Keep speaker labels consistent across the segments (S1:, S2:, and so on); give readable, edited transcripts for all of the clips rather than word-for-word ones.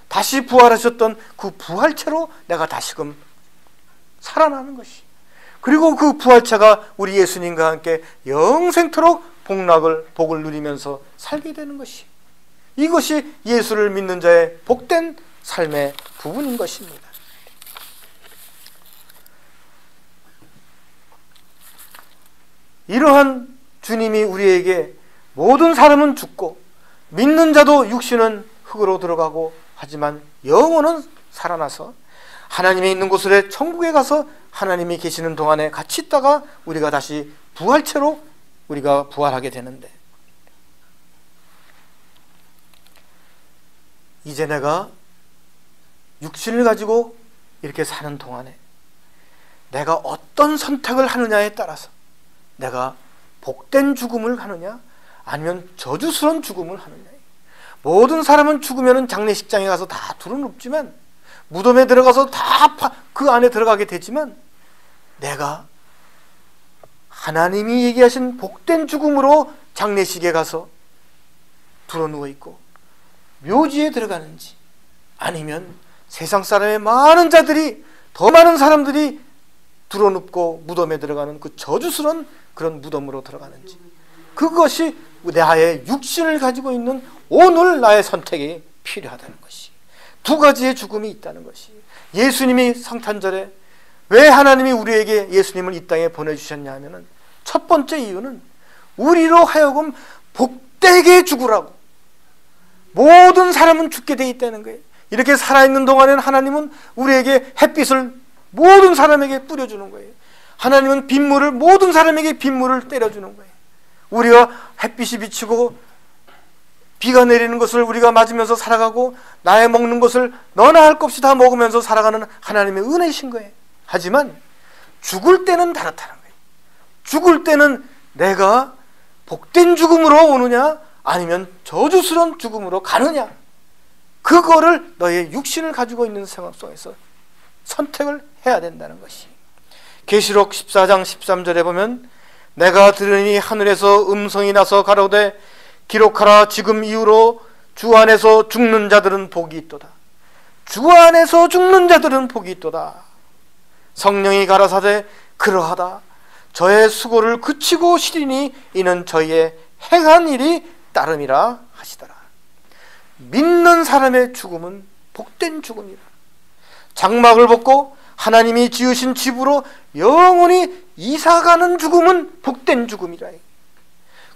S1: 다시 부활하셨던 그 부활체로 내가 다시금 살아나는 것이, 그리고 그 부활체가 우리 예수님과 함께 영생토록 복을 누리면서 살게 되는 것이, 이것이 예수를 믿는 자의 복된 삶의 부분인 것입니다. 이러한 주님이 우리에게 모든 사람은 죽고 믿는 자도 육신은 흙으로 들어가고 하지만 영혼은 살아나서 하나님이 있는 곳에 천국에 가서 하나님이 계시는 동안에 같이 있다가 우리가 다시 부활체로 우리가 부활하게 되는데, 이제 내가 육신을 가지고 이렇게 사는 동안에 내가 어떤 선택을 하느냐에 따라서 내가 복된 죽음을 하느냐 아니면 저주스러운 죽음을 하느냐. 모든 사람은 죽으면 장례식장에 가서 다 두루눕지만, 무덤에 들어가서 다 그 안에 들어가게 되지만, 내가 하나님이 얘기하신 복된 죽음으로 장례식에 가서 두루누워 있고 묘지에 들어가는지, 아니면 세상 사람의 많은 자들이, 더 많은 사람들이 두루눕고 무덤에 들어가는 그 저주스러운 그런 무덤으로 들어가는지, 그것이 나의 육신을 가지고 있는 오늘 나의 선택이 필요하다는 것이, 두 가지의 죽음이 있다는 것이, 예수님이 성탄절에 왜 하나님이 우리에게 예수님을 이 땅에 보내주셨냐 하면은, 첫 번째 이유는 우리로 하여금 복되게 죽으라고. 모든 사람은 죽게 돼 있다는 거예요. 이렇게 살아있는 동안에는 하나님은 우리에게 햇빛을 모든 사람에게 뿌려주는 거예요. 하나님은 빗물을 모든 사람에게 빗물을 때려주는 거예요. 우리가 햇빛이 비치고 비가 내리는 것을 우리가 맞으면서 살아가고, 나의 먹는 것을 너나 할 것 없이 다 먹으면서 살아가는 하나님의 은혜이신 거예요. 하지만 죽을 때는 다르다는 거예요. 죽을 때는 내가 복된 죽음으로 오느냐 아니면 저주스러운 죽음으로 가느냐, 그거를 너의 육신을 가지고 있는 상황 속에서 선택을 해야 된다는 것이, 계시록 14장 13절에 보면, 내가 들으니 하늘에서 음성이 나서 가로되 기록하라. 지금 이후로 주 안에서 죽는 자들은 복이 있도다. 주 안에서 죽는 자들은 복이 있도다. 성령이 가라사대 그러하다. 저의 수고를 그치고 쉬리니 이는 저희의 행한 일이 따름이라 하시더라. 믿는 사람의 죽음은 복된 죽음이라. 장막을 벗고 하나님이 지으신 집으로 영원히 이사가는 죽음은 복된 죽음이라.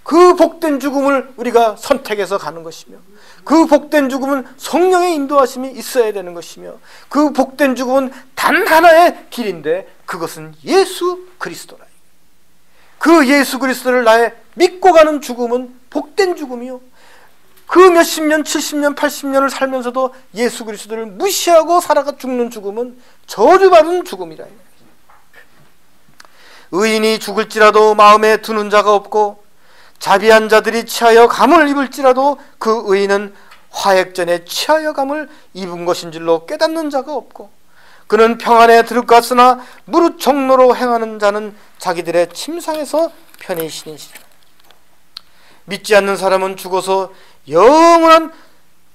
S1: 그 복된 죽음을 우리가 선택해서 가는 것이며, 그 복된 죽음은 성령의 인도하심이 있어야 되는 것이며, 그 복된 죽음은 단 하나의 길인데 그것은 예수 그리스도라. 그 예수 그리스도를 나의 믿고 가는 죽음은 복된 죽음이요, 그 몇십 년, 70년, 80년을 살면서도 예수 그리스도를 무시하고 살아가 죽는 죽음은 저주받은 죽음이라. 의인이 죽을지라도 마음에 두는 자가 없고, 자비한 자들이 취하여 감을 입을지라도 그 의인은 화액전에 취하여 감을 입은 것인 줄로 깨닫는 자가 없고, 그는 평안에 들어갔으나 무릇 종로로 행하는 자는 자기들의 침상에서 편히 쉬니시라. 믿지 않는 사람은 죽어서 영원한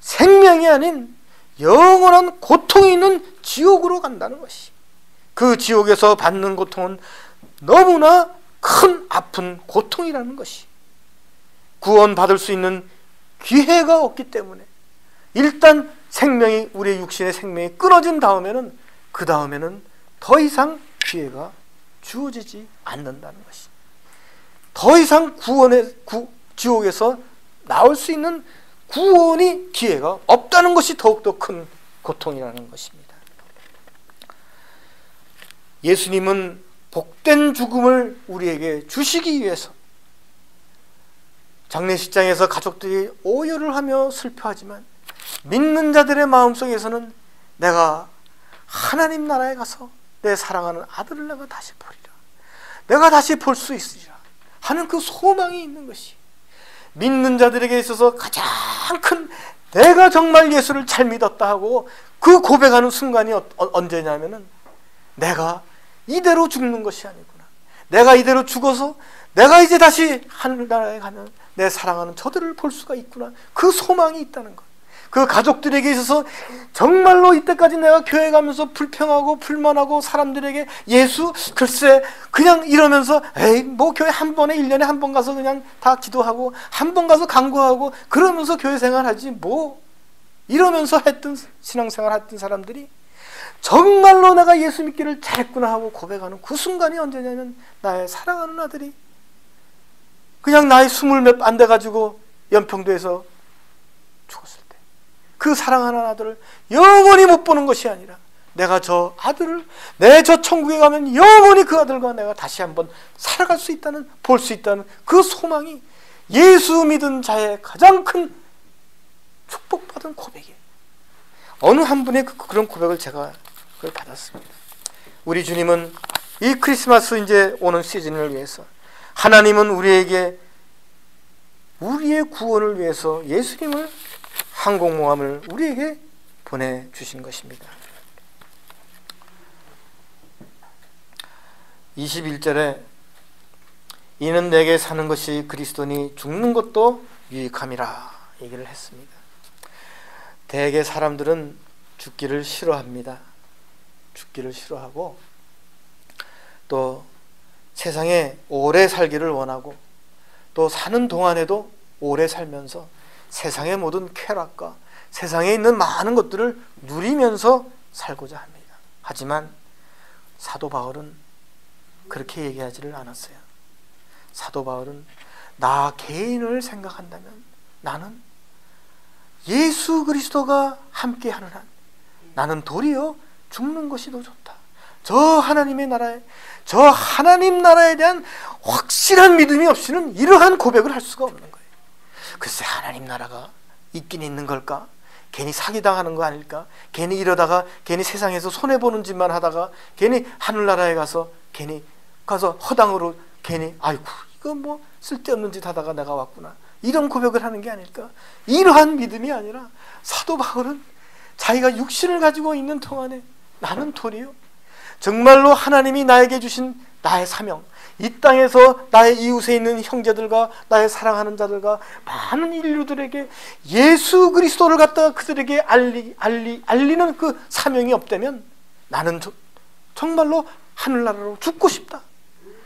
S1: 생명이 아닌 영원한 고통이 있는 지옥으로 간다는 것이, 그 지옥에서 받는 고통은 너무나 큰 아픈 고통이라는 것이, 구원받을 수 있는 기회가 없기 때문에 일단 생명이, 우리의 육신의 생명이 끊어진 다음에는, 그 다음에는 더 이상 기회가 주어지지 않는다는 것이, 더 이상 지옥에서 나올 수 있는 구원이 기회가 없다는 것이 더욱더 큰 고통이라는 것입니다. 예수님은 복된 죽음을 우리에게 주시기 위해서 장례식장에서 가족들이 오열을 하며 슬퍼하지만, 믿는 자들의 마음속에서는 내가 하나님 나라에 가서 내 사랑하는 아들을 내가 다시 보리라, 내가 다시 볼 수 있으리라 하는 그 소망이 있는 것이, 믿는 자들에게 있어서 가장 큰, 내가 정말 예수를 잘 믿었다 하고 그 고백하는 순간이 언제냐면은, 내가 이대로 죽는 것이 아니구나, 내가 이대로 죽어서 내가 이제 다시 하늘나라에 가면 내 사랑하는 저들을 볼 수가 있구나, 그 소망이 있다는 것. 그 가족들에게 있어서 정말로 이때까지 내가 교회 가면서 불평하고 불만하고 사람들에게 예수 글쎄 그냥 이러면서 에이 뭐 교회 한 번에 1년에 한 번 가서 그냥 다 기도하고 한 번 가서 간구하고 그러면서 교회 생활하지 뭐 이러면서 했던 신앙생활 했던 사람들이 정말로 내가 예수 믿기를 잘했구나 하고 고백하는 그 순간이 언제냐면 나의 사랑하는 아들이 그냥 나이 20몇 안 돼가지고 연평도에서 죽었을 때 그 사랑하는 아들을 영원히 못 보는 것이 아니라 내가 저 아들을 내 저 천국에 가면 영원히 그 아들과 내가 다시 한번 살아갈 수 있다는 볼 수 있다는 그 소망이 예수 믿은 자의 가장 큰 축복받은 고백이에요. 어느 한 분의 그런 고백을 제가 그걸 받았습니다. 우리 주님은 이 크리스마스 이제 오는 시즌을 위해서 하나님은 우리에게 우리의 구원을 위해서 예수님을 항공모함을 우리에게 보내주신 것입니다. 21절에 이는 내게 사는 것이 그리스도니 죽는 것도 유익함이라 얘기를 했습니다. 대개 사람들은 죽기를 싫어합니다. 죽기를 싫어하고 또 세상에 오래 살기를 원하고 또 사는 동안에도 오래 살면서 세상의 모든 쾌락과 세상에 있는 많은 것들을 누리면서 살고자 합니다. 하지만 사도 바울은 그렇게 얘기하지를 않았어요. 사도 바울은 나 개인을 생각한다면 나는 예수 그리스도가 함께하는 한 나는 도리어 죽는 것이 더 좋다. 저 하나님의 나라에 저 하나님 나라에 대한 확실한 믿음이 없이는 이러한 고백을 할 수가 없는 거예요. 글쎄 하나님 나라가 있긴 있는 걸까? 괜히 사기당하는 거 아닐까? 괜히 이러다가 괜히 세상에서 손해보는 짓만 하다가 괜히 하늘나라에 가서 괜히 가서 허당으로 괜히 아이고 이거 뭐 쓸데없는 짓 하다가 내가 왔구나 이런 고백을 하는 게 아닐까? 이러한 믿음이 아니라 사도 바울은 자기가 육신을 가지고 있는 동안에 나는 도리어 정말로 하나님이 나에게 주신 나의 사명 이 땅에서 나의 이웃에 있는 형제들과 나의 사랑하는 자들과 많은 인류들에게 예수 그리스도를 갖다가 그들에게 알리는 그 사명이 없다면 나는 정말로 하늘나라로 죽고 싶다.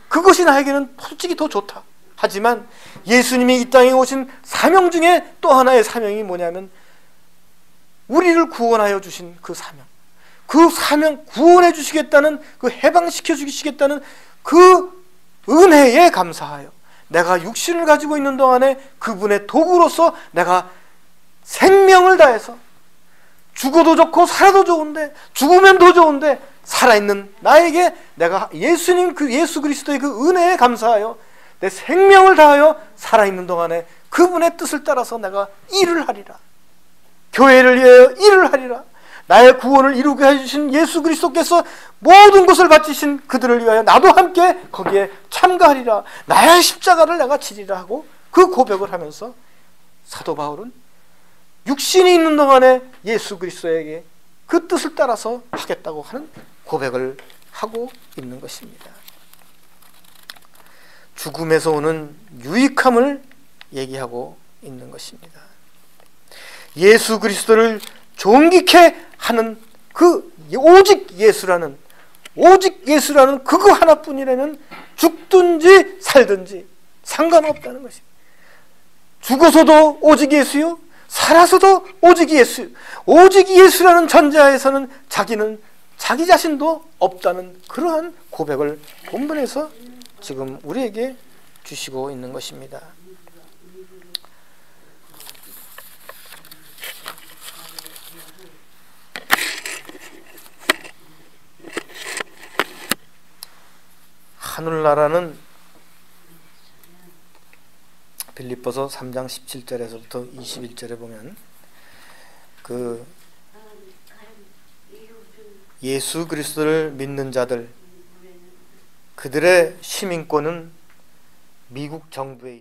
S1: 그것이 나에게는 솔직히 더 좋다. 하지만 예수님이 이 땅에 오신 사명 중에 또 하나의 사명이 뭐냐면 우리를 구원하여 주신 그 사명 구원해 주시겠다는 그 해방시켜 주시겠다는 그 은혜에 감사하여 내가 육신을 가지고 있는 동안에 그분의 도구로서 내가 생명을 다해서 죽어도 좋고 살아도 좋은데 죽으면 더 좋은데 살아있는 나에게 내가 예수님 그 예수 그리스도의 그 은혜에 감사하여 내 생명을 다하여 살아있는 동안에 그분의 뜻을 따라서 내가 일을 하리라. 교회를 위하여 일을 하리라. 나의 구원을 이루게 해주신 예수 그리스도께서 모든 것을 바치신 그들을 위하여 나도 함께 거기에 참가하리라. 나의 십자가를 내가 지리라 하고 그 고백을 하면서 사도 바울은 육신이 있는 동안에 예수 그리스도에게 그 뜻을 따라서 하겠다고 하는 고백을 하고 있는 것입니다. 죽음에서 오는 유익함을 얘기하고 있는 것입니다. 예수 그리스도를 존귀케 하는 그 오직 예수라는 그거 하나뿐이라면 죽든지 살든지 상관없다는 것입니다. 죽어서도 오직 예수요 살아서도 오직 예수. 오직 예수라는 전제하에서는 자기는 자기 자신도 없다는 그러한 고백을 본문에서 지금 우리에게 주시고 있는 것입니다. 하늘나라는 빌립보서 3장 17절에서부터 21절에 보면 그 예수 그리스도를 믿는 자들 그들의 시민권은 미국 정부에